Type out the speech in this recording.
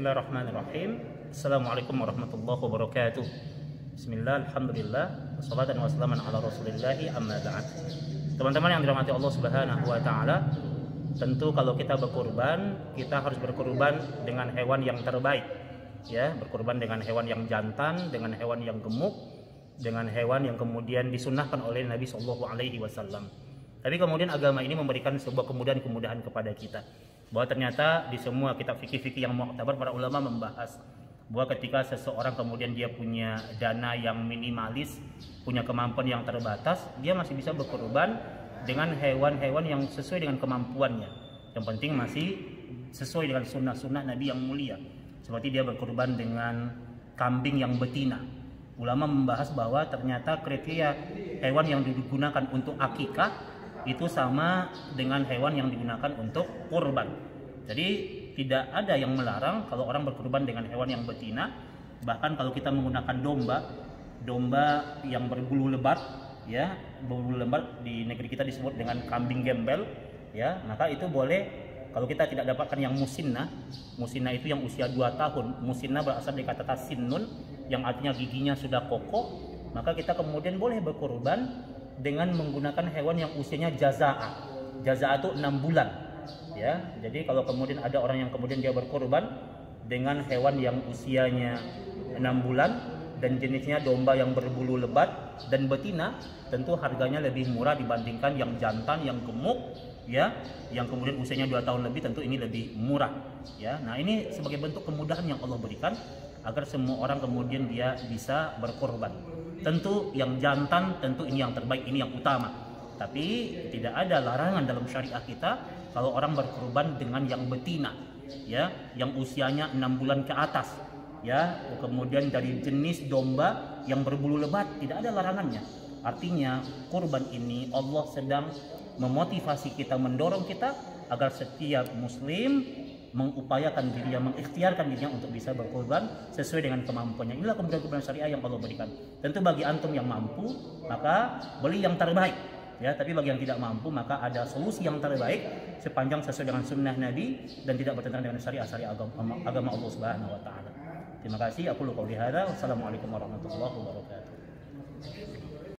Bismillahirrahmanirrahim. Assalamualaikum warahmatullahi wabarakatuh. Bismillah, alhamdulillah, wassalatu wassalamu ala rasulillahi amma ba'd. Teman-teman yang dirahmati Allah Subhanahu wa taala, tentu kalau kita berkurban, kita harus berkurban dengan hewan yang terbaik. Ya, berkurban dengan hewan yang jantan, dengan hewan yang gemuk, dengan hewan yang kemudian disunnahkan oleh Nabi Shallallahu alaihi wasallam. Tapi kemudian agama ini memberikan sebuah kemudahan-kemudahan kepada kita, bahwa ternyata di semua kitab fikih-fikih yang mu'tabar, para ulama membahas bahwa ketika seseorang kemudian dia punya dana yang minimalis, punya kemampuan yang terbatas, dia masih bisa berkurban dengan hewan-hewan yang sesuai dengan kemampuannya. Yang penting masih sesuai dengan sunnah-sunnah Nabi yang mulia. Seperti dia berkurban dengan kambing yang betina. Ulama membahas bahwa ternyata kriteria hewan yang digunakan untuk akikah itu sama dengan hewan yang digunakan untuk kurban. Jadi tidak ada yang melarang kalau orang berkurban dengan hewan yang betina. Bahkan kalau kita menggunakan domba yang berbulu lebat, ya, berbulu lebat di negeri kita disebut dengan kambing gembel, ya, maka itu boleh. Kalau kita tidak dapatkan yang musinna itu yang usia 2 tahun. Musinna berasal dari kata sinnun yang artinya giginya sudah kokoh, maka kita kemudian boleh berkurban dengan menggunakan hewan yang usianya jazaa. Jazaa itu 6 bulan. Ya, jadi kalau kemudian ada orang yang kemudian dia berkurban dengan hewan yang usianya 6 bulan dan jenisnya domba yang berbulu lebat dan betina, tentu harganya lebih murah dibandingkan yang jantan, yang gemuk, ya, yang kemudian usianya 2 tahun lebih, tentu ini lebih murah, ya. Nah, ini sebagai bentuk kemudahan yang Allah berikan agar semua orang kemudian dia bisa berkorban. Tentu yang jantan, tentu ini yang terbaik, ini yang utama. Tapi tidak ada larangan dalam syariat kita kalau orang berkorban dengan yang betina, ya, yang usianya 6 bulan ke atas, ya, kemudian dari jenis domba yang berbulu lebat, tidak ada larangannya. Artinya kurban ini Allah sedang memotivasi kita, mendorong kita agar setiap muslim mengupayakan dirinya, mengikhtiarkan dirinya untuk bisa berkorban sesuai dengan kemampuannya. Inilah kemudahan-kemudahan syariah yang Allah berikan. Tentu bagi antum yang mampu, maka beli yang terbaik, ya. Tapi bagi yang tidak mampu, maka ada solusi yang terbaik sepanjang sesuai dengan sunnah Nabi dan tidak bertentangan dengan syariat agama Allah Subhanahu wa taala. Terima kasih. Aku qouli hadza. Wassalamualaikum warahmatullahi wabarakatuh.